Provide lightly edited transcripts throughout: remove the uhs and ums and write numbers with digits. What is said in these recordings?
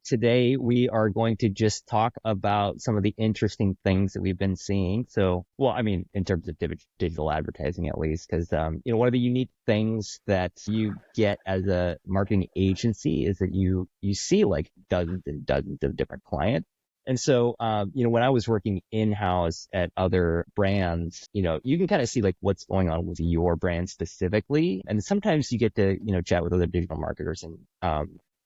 Today we are going to just talk about some of the interesting things that we've been seeing. So, well, I mean, in terms of digital advertising, at least, because, one of the unique things that you get as a marketing agency is that you see like dozens and dozens of different clients. And so, when I was working in-house at other brands, you can kind of see like what's going on with your brand specifically. And sometimes you get to, chat with other digital marketers and,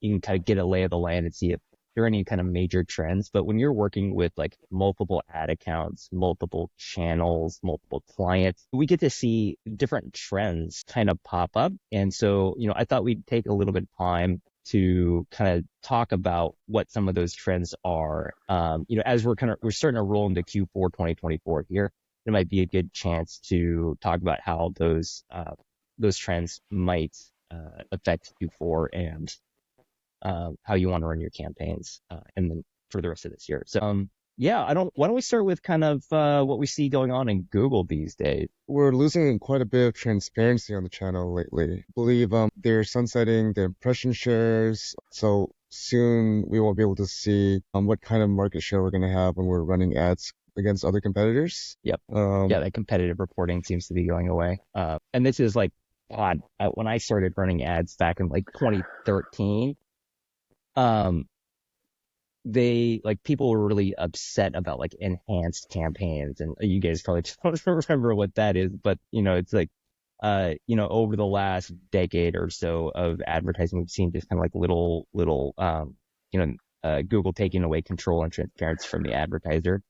you can kind of get a lay of the land and see if there are any kind of major trends. But when you're working with like multiple ad accounts, multiple channels, multiple clients, we get to see different trends kind of pop up. And so, I thought we'd take a little bit of time to kind of talk about what some of those trends are. As we're starting to roll into Q4 2024 here, it might be a good chance to talk about how those trends might affect Q4 and how you want to run your campaigns, and then for the rest of this year. So, why don't we start with kind of, what we see going on in Google these days? We're losing quite a bit of transparency on the channel lately. I believe they're sunsetting the impression shares, so soon we won't be able to see what kind of market share we're going to have when we're running ads against other competitors. Yep. That competitive reporting seems to be going away. And this is like, God, when I started running ads back in like 2013, people were really upset about like enhanced campaigns, and you guys probably don't remember what that is, but it's like, over the last decade or so of advertising, we've seen just kind of like little, Google taking away control and transparency from the advertiser.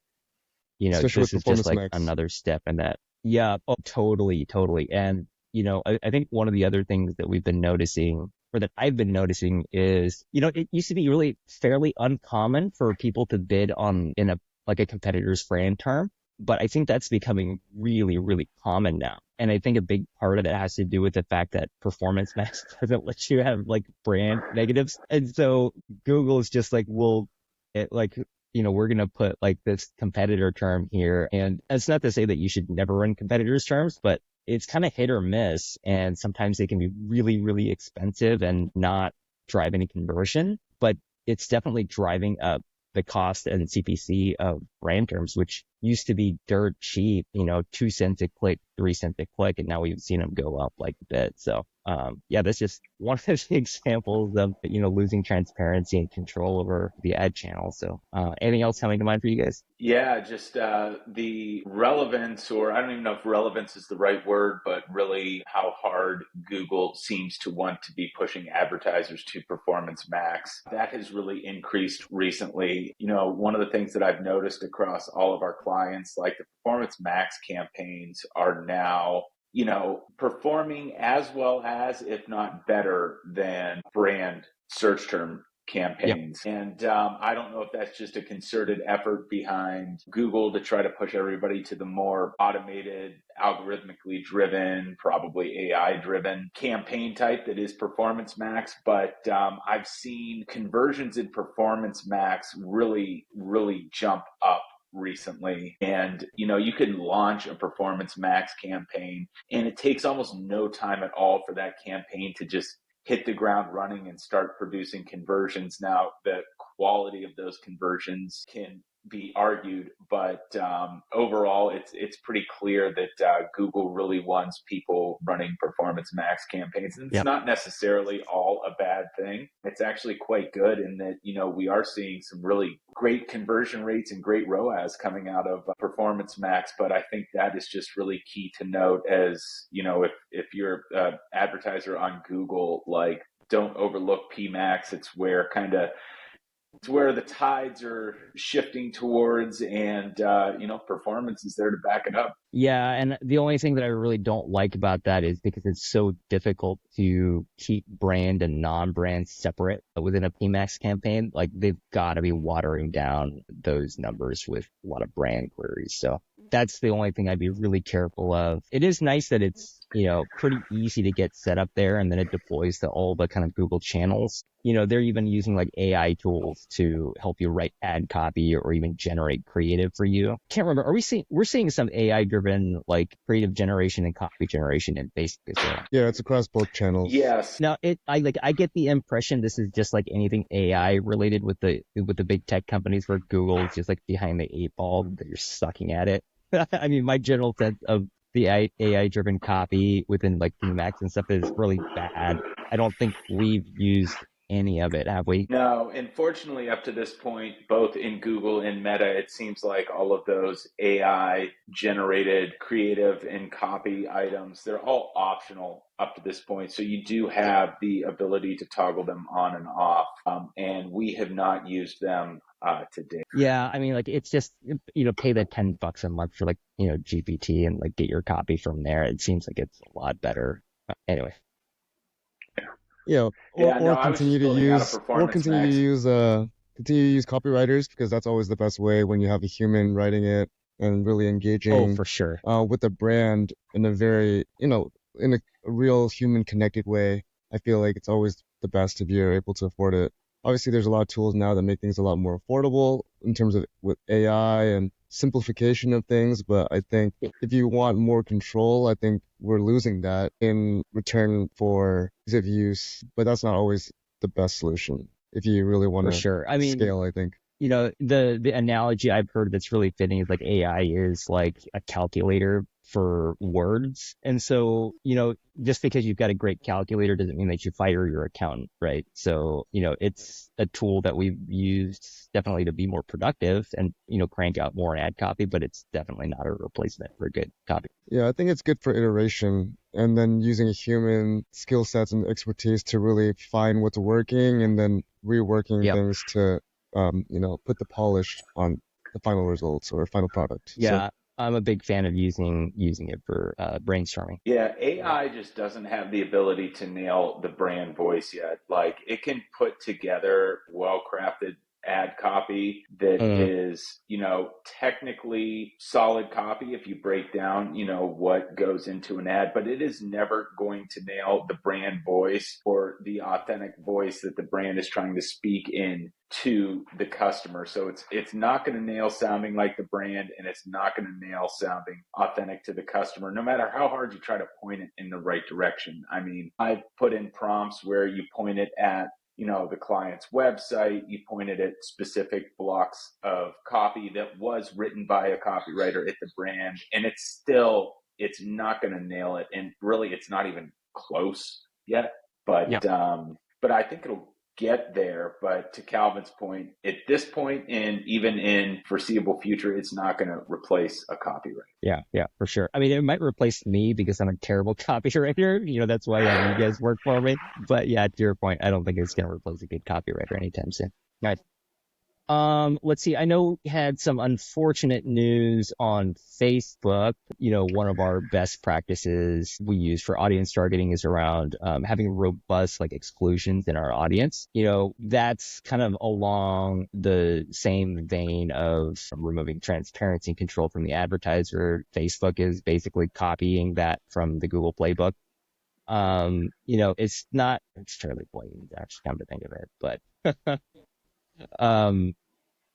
Especially with This is just Performance like Max. another step in that. Yeah. Oh, totally, totally. And, I think one of the other things that we've been noticing, or that I've been noticing, is, it used to be really fairly uncommon for people to bid in a competitor's brand term. But I think that's becoming really, really common now. And I think a big part of it has to do with the fact that Performance Max doesn't let you have like brand negatives. And so Google is just like, we're going to put like this competitor term here. And it's not to say that you should never run competitors terms, but it's kind of hit or miss. And sometimes they can be really, really expensive and not drive any conversion, but it's definitely driving up the cost and CPC of brand terms, which used to be dirt cheap, 2 cents a click, 3 cents a click. And now we've seen them go up like a bit. So, that's just one of the examples of, losing transparency and control over the ad channel. So, anything else coming to mind for you guys? Yeah, just the relevance, or I don't even know if relevance is the right word, but really how hard Google seems to want to be pushing advertisers to Performance Max. That has really increased recently. One of the things that I've noticed across all of our clients, like the Performance Max campaigns are now performing as well as, if not better than, brand search term campaigns. Yep. And I don't know if that's just a concerted effort behind Google to try to push everybody to the more automated, algorithmically driven, probably AI driven campaign type that is Performance Max. But I've seen conversions in Performance Max really, really jump up recently. And you can launch a Performance Max campaign and it takes almost no time at all for that campaign to just hit the ground running and start producing conversions. Now, the quality of those conversions can be argued, but overall, it's pretty clear that Google really wants people running Performance Max campaigns. And it's Yep. not necessarily all a bad thing. It's actually quite good in that, we are seeing some really great conversion rates and great ROAS coming out of Performance Max. But I think that is just really key to note as, if you're an advertiser on Google, like, don't overlook PMax. It's where the tides are shifting towards, and performance is there to back it up. Yeah, and the only thing that I really don't like about that is because it's so difficult to keep brand and non-brand separate within a PMax campaign. Like, they've got to be watering down those numbers with a lot of brand queries. So that's the only thing I'd be really careful of. It is nice that it's pretty easy to get set up there, and then it deploys to all the kind of Google channels. They're even using like AI tools to help you write ad copy or even generate creative for you. Can't remember. We're seeing some AI driven like creative generation and copy generation in Facebook as well. Yeah, it's across both channels. Yes. Now I get the impression this is just like anything AI related with the big tech companies where Google is just like behind the eight ball, that you're sucking at it. I mean, my general sense of the AI driven copy within like Max and stuff is really bad. I don't think we've used any of it, have we? No, unfortunately, up to this point, both in Google and Meta, it seems like all of those AI generated creative and copy items, they're all optional up to this point. So you do have the ability to toggle them on and off. And we have not used them to date. Yeah, I mean, like it's just pay the $10 a month for like GPT and like get your copy from there. It seems like it's a lot better. Anyway. Yeah, Yeah, no, or I was continue just to building out a use Performance Max. continue to use copywriters, because that's always the best way when you have a human writing it and really Oh, engaging for sure. with the brand in a very, in a real human connected way. I feel like it's always the best if you're able to afford it. Obviously, there's a lot of tools now that make things a lot more affordable in terms of with AI and simplification of things, but I think if you want more control, I think we're losing that in return for ease of use, but that's not always the best solution if you really want For to sure. I mean, scale, I think. the analogy I've heard that's really fitting is like AI is like a calculator for words. And so, just because you've got a great calculator doesn't mean that you fire your accountant, right? So, it's a tool that we've used definitely to be more productive and, crank out more ad copy, but it's definitely not a replacement for good copy. Yeah, I think it's good for iteration and then using a human skill sets and expertise to really find what's working and then reworking Yep. things to, put the polish on the final results or final product. So Yeah. I'm a big fan of using it for brainstorming. Yeah, AI just doesn't have the ability to nail the brand voice yet. Like it can put together well-crafted ad copy that Mm, is, technically solid copy if you break down, what goes into an ad, but it is never going to nail the brand voice or the authentic voice that the brand is trying to speak in to the customer. So it's not going to nail sounding like the brand, and it's not going to nail sounding authentic to the customer, no matter how hard you try to point it in the right direction. I mean, I've put in prompts where you point it at the client's website, you pointed at specific blocks of copy that was written by a copywriter at the brand, and it's not going to nail it, and really it's not even close yet. yeah. But I think it'll get there. But to Calvin's point, at this point, and even in foreseeable future, it's not going to replace a copywriter. Yeah, for sure. I mean, it might replace me because I'm a terrible copywriter. That's why I have you guys work for me. But yeah, to your point, I don't think it's going to replace a good copywriter anytime soon. Nice. Let's see. I know we had some unfortunate news on Facebook. One of our best practices we use for audience targeting is around having robust like exclusions in our audience. That's kind of along the same vein of removing transparency and control from the advertiser. Facebook is basically copying that from the Google playbook. It's fairly blatant actually, come to think of it, but um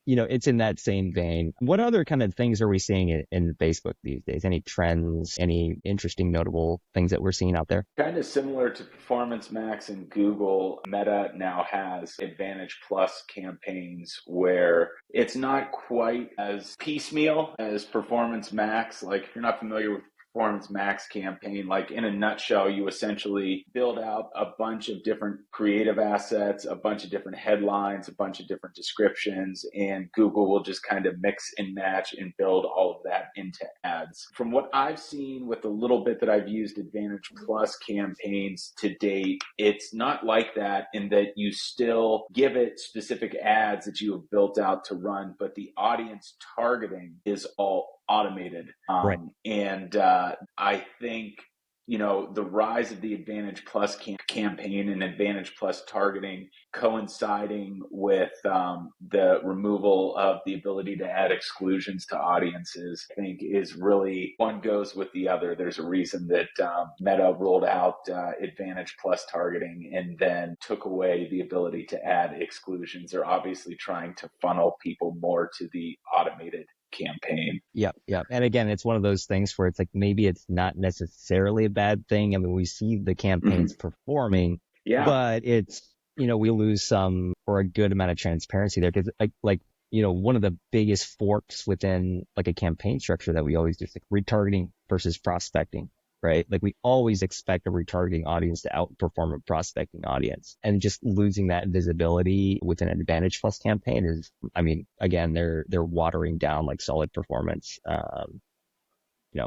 it's in that same vein. What other kind of things are we seeing in Facebook these days? Any trends, any interesting, notable things that we're seeing out there? Kind of similar to Performance Max and Google, Meta now has Advantage Plus campaigns where it's not quite as piecemeal as Performance Max. Like, if you're not familiar with Performance Max campaign, like in a nutshell, you essentially build out a bunch of different creative assets, a bunch of different headlines, a bunch of different descriptions, and Google will just kind of mix and match and build all of that into ads. From what I've seen with the little bit that I've used Advantage Plus campaigns to date, it's not like that in that you still give it specific ads that you have built out to run, but the audience targeting is all automated. Right. And I think the rise of the Advantage Plus campaign and Advantage Plus targeting coinciding with the removal of the ability to add exclusions to audiences, I think is really, one goes with the other. There's a reason that Meta rolled out Advantage Plus targeting and then took away the ability to add exclusions. They're obviously trying to funnel people more to the automated campaign. Yep, yep. And again, it's one of those things where it's like maybe it's not necessarily a bad thing. I mean, we see the campaigns performing, Yeah. but it's, we lose some or a good amount of transparency there because one of the biggest forks within like a campaign structure that we always do is like retargeting versus prospecting, right? Like we always expect a retargeting audience to outperform a prospecting audience, and just losing that visibility within an Advantage Plus campaign is, I mean, again, they're watering down like solid performance,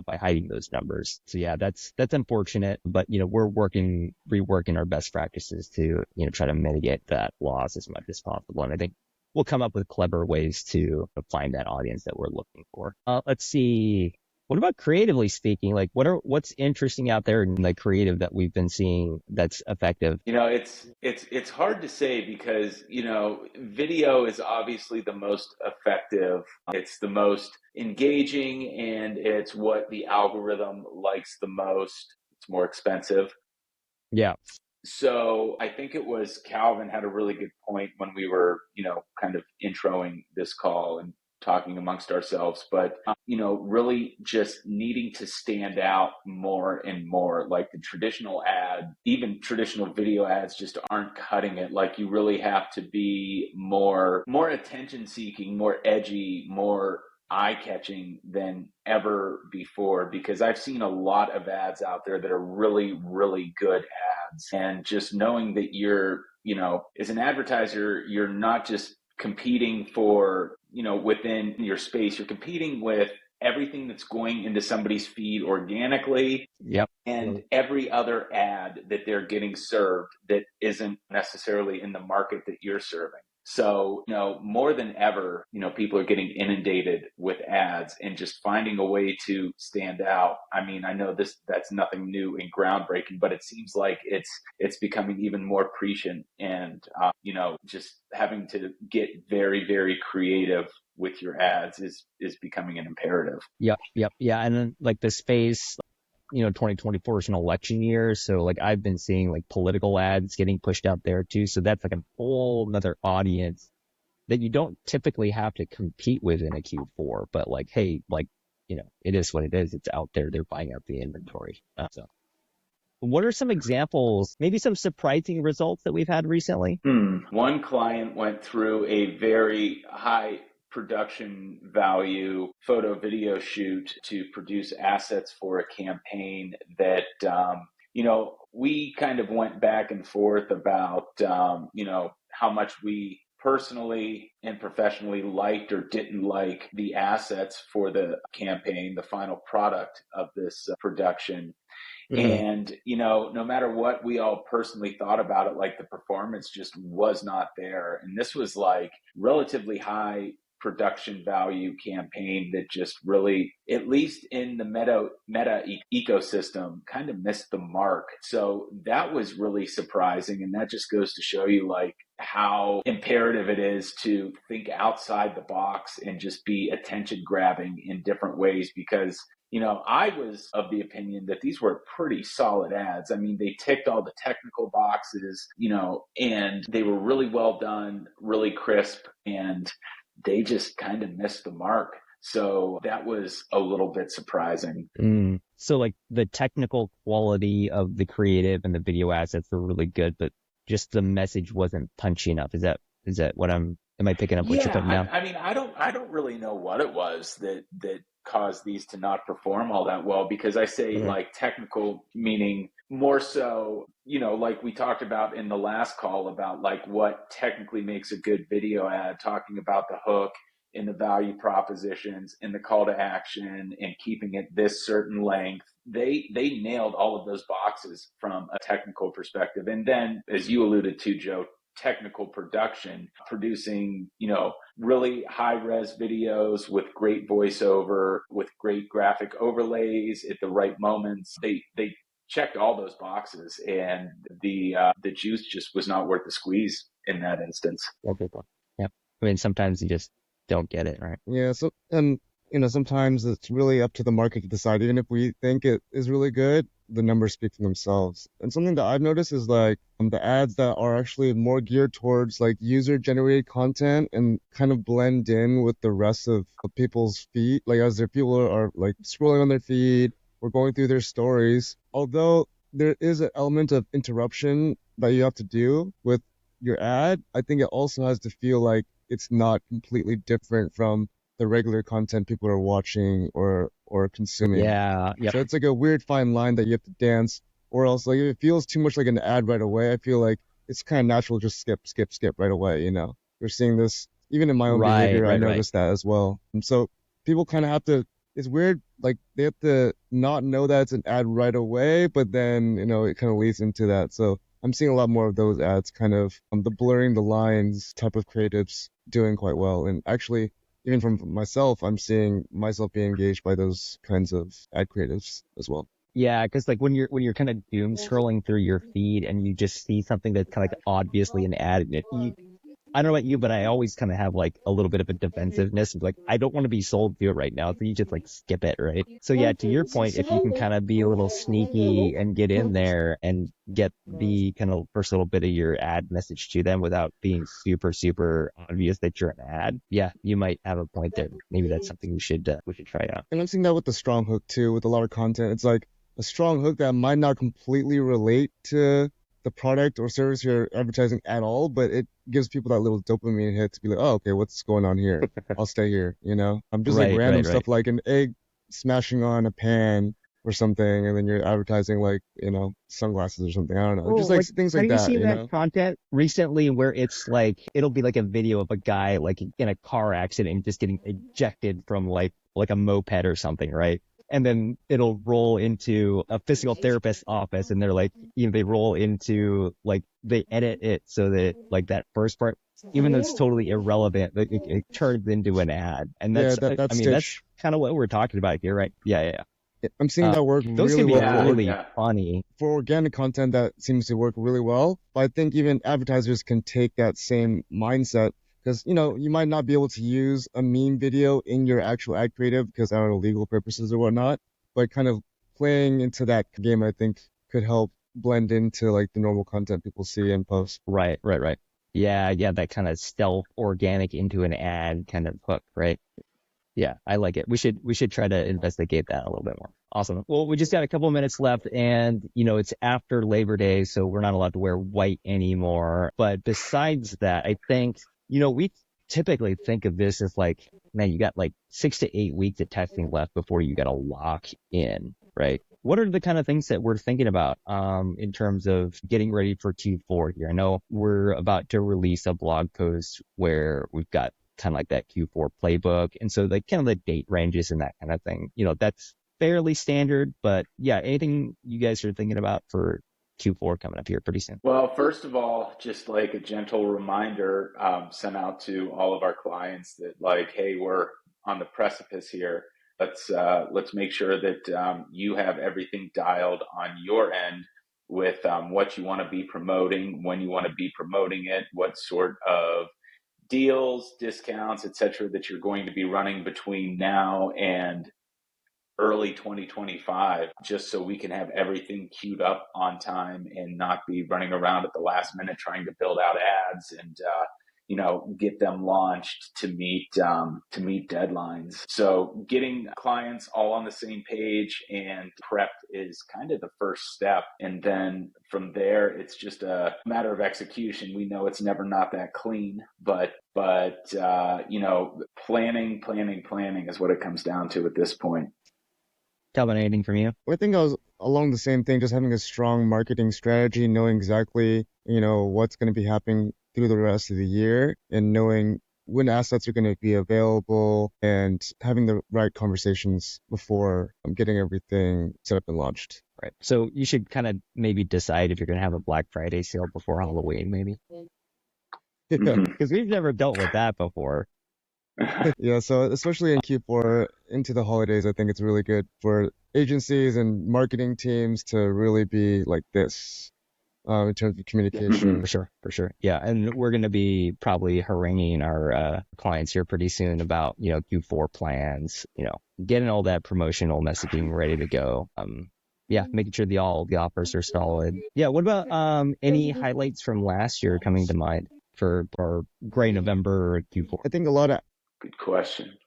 by hiding those numbers. So yeah, that's unfortunate, but we're reworking our best practices to, try to mitigate that loss as much as possible. And I think we'll come up with clever ways to find that audience that we're looking for. Let's see. What about creatively speaking? Like what's interesting out there in the creative that we've been seeing that's effective? It's hard to say because, video is obviously the most effective. It's the most engaging and it's what the algorithm likes the most. It's more expensive. Yeah. So I think it was Calvin had a really good point when we were, kind of introing this call and talking amongst ourselves, but, really just needing to stand out more and more. Like the traditional ad, even traditional video ads just aren't cutting it. Like you really have to be more attention seeking, more edgy, more eye-catching than ever before, because I've seen a lot of ads out there that are really, really good ads. And just knowing that you're, as an advertiser, you're not just competing for, within your space, you're competing with everything that's going into somebody's feed organically. Yep. And every other ad that they're getting served that isn't necessarily in the market that you're serving. So, more than ever, people are getting inundated with ads and just finding a way to stand out. I mean, I know that's nothing new and groundbreaking, but it seems like it's becoming even more prescient and, just having to get very, very creative with your ads is becoming an imperative. Yep. Yep. Yeah. And then like the space, 2024 is an election year. So like I've been seeing like political ads getting pushed out there too. So that's like a whole nother audience that you don't typically have to compete with in a Q4, but like, hey, like, it is what it is. It's out there. They're buying up the inventory. So what are some examples, maybe some surprising results that we've had recently? One client went through a very high production value photo video shoot to produce assets for a campaign that, we kind of went back and forth about, how much we personally and professionally liked or didn't like the assets for the campaign, the final product of this production. And, no matter what we all personally thought about it, like the performance just was not there. And this was like relatively high production value campaign that just really, at least in the meta ecosystem, kind of missed the mark. So that was really surprising. And that just goes to show you like how imperative it is to think outside the box and just be attention grabbing in different ways, because I was of the opinion that these were pretty solid ads. I mean, they ticked all the technical boxes, and they were really well done, really crisp, and they just kind of missed the mark. So that was a little bit surprising. So like the technical quality of the creative and the video assets were really good, but just the message wasn't punchy enough. Is that what am I picking up what you're putting down? I mean, I don't really know what it was that caused these to not perform all that well, because I say like technical, meaning more so, like we talked about in the last call about like what technically makes a good video ad, talking about the hook and the value propositions and the call to action and keeping it this certain length. They nailed all of those boxes from a technical perspective. And then, as you alluded to, Joe, technical production, producing, really high res videos with great voiceover, with great graphic overlays at the right moments. They checked all those boxes, and the juice just was not worth the squeeze in that instance. Yeah, good one. Yep. I mean, sometimes you just don't get it, right? Yeah, so and sometimes it's really up to the market to decide. Even if we think it is really good, the numbers speak for themselves. And something that I've noticed is like the ads that are actually more geared towards like user generated content and kind of blend in with the rest of people's feed, like as their people are like scrolling on their feed or going through their stories. Although there is an element of interruption that you have to do with your ad, I think it also has to feel like it's not completely different from the regular content people are watching or consuming. Yeah. Yep. So it's like a weird fine line that you have to dance, or else like if it feels too much like an ad right away, I feel like it's kind of natural to just skip right away, you know. You're seeing this even in my own Right. behavior, I Right. Right. noticed that as well. And so people kind of have to, it's weird, like they have to not know that it's an ad right away, but then, it kind of leads into that. So I'm seeing a lot more of those ads, kind of the blurring the lines type of creatives doing quite well. And actually, even from myself, I'm seeing myself being engaged by those kinds of ad creatives as well. Yeah, because like when you're kind of doom scrolling through your feed and you just see something that's kind of like obviously an ad, and I don't know about you, but I always kind of have like a little bit of a defensiveness. Like I don't want to be sold to it right now, so you just like skip it, right? So yeah, to your point, if you can kind of be a little sneaky and get in there and get the kind of first little bit of your ad message to them without being super obvious that you're an ad, yeah, you might have a point there. Maybe that's something we should try out. And I'm seeing that with the strong hook too, with a lot of content. It's like a strong hook that might not completely relate to the product or service you're advertising at all, but it gives people that little dopamine hit to be like, oh, okay, what's going on here? I'll stay here, I'm just like Right, random right, right. stuff like an egg smashing on a pan or something, and then you're advertising like, sunglasses or something. I don't know. Just Oh, like like, things like have you that, seen that content recently where it's like, it'll be like a video of a guy like in a car accident and just getting ejected from like a moped or something, right? And then it'll roll into a physical therapist's office and they're like, they roll into like, they edit it so that like that first part, even though it's totally irrelevant, like, it turns into an ad. And Yeah, that's, that I that mean, that's stitch. kind of what we're talking about here, right? Yeah, yeah, yeah. I'm seeing that work Those really can be well Yeah, really yeah. funny. for organic content. That seems to work really well. But I think even advertisers can take that same mindset because, you might not be able to use a meme video in your actual ad creative because I don't know, legal purposes or whatnot. But kind of playing into that game, I think could help blend into like the normal content people see and post. Right, right, right. Yeah, yeah, that kind of stealth organic into an ad kind of hook, right? Yeah, I like it. We should try to investigate that a little bit more. Awesome. Well, we just got a couple of minutes left and it's after Labor Day, so we're not allowed to wear white anymore. But besides that, I think, we typically think of this as like, man, you got like 6 to 8 weeks of testing left before you got to lock in, right? What are the kind of things that we're thinking about in terms of getting ready for Q4 here? I know we're about to release a blog post where we've got kind of like that Q4 playbook. And so like kind of the date ranges and that kind of thing, that's fairly standard, but yeah, anything you guys are thinking about for Q4 coming up here pretty soon? Well, first of all, just like a gentle reminder, sent out to all of our clients that like, hey, we're on the precipice here. Let's make sure that you have everything dialed on your end with what you want to be promoting, when you want to be promoting it, what sort of deals, discounts, etc., that you're going to be running between now and early 2025, just so we can have everything queued up on time and not be running around at the last minute trying to build out ads and get them launched to meet deadlines. So getting clients all on the same page and prepped is kind of the first step, and then from there it's just a matter of execution. We know it's never not that clean, but planning is what it comes down to at this point. Calvin, anything from you? I think I was along the same thing, just having a strong marketing strategy, knowing exactly, what's going to be happening through the rest of the year and knowing when assets are going to be available and having the right conversations before getting everything set up and launched. Right. So you should kind of maybe decide if you're going to have a Black Friday sale before Halloween, maybe. Yeah. Mhm. Because we've never dealt with that before. Yeah, so especially in Q4 into the holidays, I think it's really good for agencies and marketing teams to really be like this in terms of Mhm. communication. For sure, for sure. Yeah, and we're going to be probably haranguing our clients here pretty soon about, Q4 plans, getting all that promotional messaging ready to go. Yeah, making sure all the offers are solid. Yeah, what about any highlights from last year coming to mind for our gray November or Q4? I think Good question.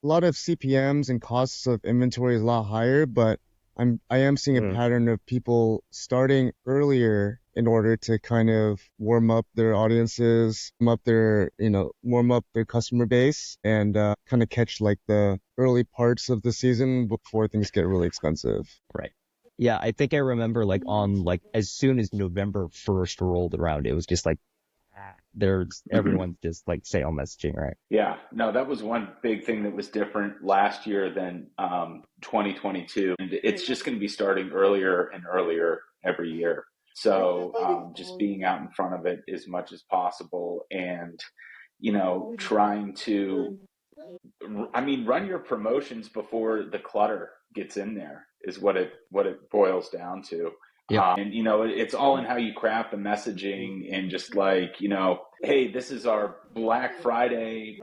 a lot of CPMs and costs of inventory is a lot higher, but I am seeing a Mm, pattern of people starting earlier in order to kind of warm up their audiences, warm up their customer base and kind of catch like the early parts of the season before things get really expensive. right. Yeah, I think I remember like on like as soon as November 1st rolled around, it was just like there's Mhm. everyone's just like sale messaging, right? Yeah, no, that was one big thing that was different last year than 2022. And it's just going to be starting earlier and earlier every year. So just being out in front of it as much as possible and, trying to I mean, run your promotions before the clutter gets in there is what it boils down to. Yep. And it's all in how you craft the messaging and just like hey, this is our Black Friday,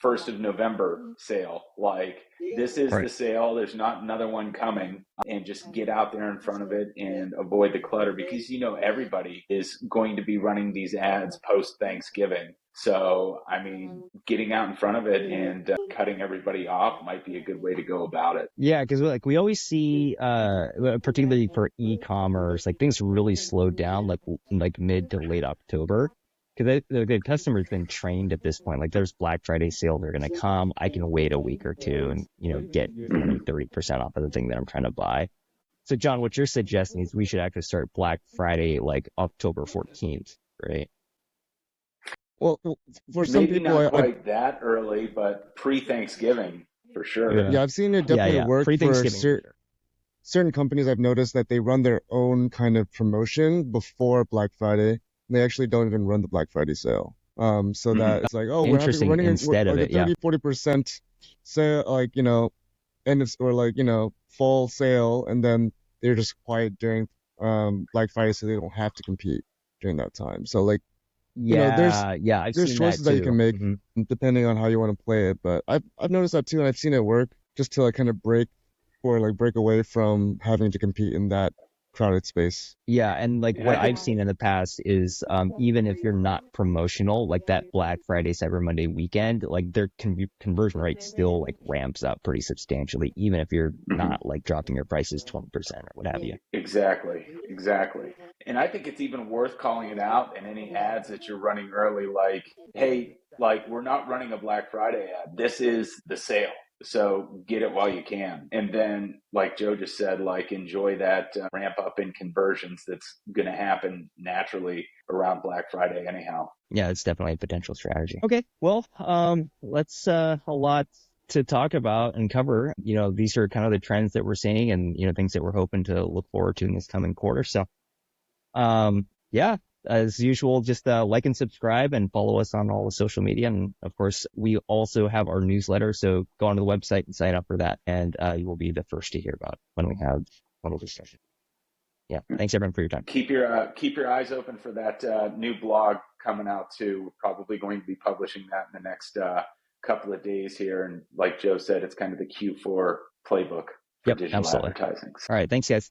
1st of November sale. Like this is the Right. sale. There's not another one coming, and just get out there in front of it and avoid the clutter because everybody is going to be running these ads post Thanksgiving. So, I mean, getting out in front of it and cutting everybody off might be a good way to go about it. Yeah, because like we always see, particularly for e-commerce, like things really slow down like mid to late October. Because the customer's been trained at this point. Like there's Black Friday sales are gonna come. I can wait a week or two and get Mm-hmm. 20-30% off of the thing that I'm trying to buy. So John, what you're suggesting is we should actually start Black Friday like October 14th, right? Well, for some Maybe people, not quite that early, but pre-Thanksgiving for sure. Yeah. yeah, I've seen it Yeah, definitely yeah. work for Pre-Thanksgiving for sure. certain companies. I've noticed that they run their own kind of promotion before Black Friday. They actually don't even run the Black Friday sale. So Mm-hmm. that it's like, oh, we're Interesting running instead of like a it, yeah. 30-40% sale, like, or like, fall sale, and then they're just quiet during Black Friday so they don't have to compete during that time. So like, there's Yeah, yeah, I've seen that choices that you can too. make depending on how you want to play it. But I've noticed that too, and I've seen it work just to like kind of break away from having to compete in that crowded space. Yeah, and like And I what think I've seen in the past is even if you're not promotional, like that Black Friday, Cyber Monday weekend, like their conversion rate still like ramps up pretty substantially, even if you're mhm. not like dropping your prices 20% or what have you. Exactly, exactly. And I think it's even worth calling it out in any ads that you're running early, like, hey, like we're not running a Black Friday ad. This is the sale. So get it while you can. And then, like Joe just said, like enjoy that ramp up in conversions that's going to happen naturally around Black Friday, anyhow. Yeah, it's definitely a potential strategy. Okay, well, let's a lot to talk about and cover. These are kind of the trends that we're seeing and things that we're hoping to look forward to in this coming quarter. So yeah, as usual, just like and subscribe and follow us on all the social media. And of course, we also have our newsletter. So go onto the website and sign up for that. And you will be the first to hear about when we have one of these sessions. Yeah. Thanks everyone for your time. Keep your eyes open for that new blog coming out too. We're probably going to be publishing that in the next couple of days here. And like Joe said, it's kind of the Q4 playbook for Yep. digital Absolutely. advertising. All right. Thanks guys.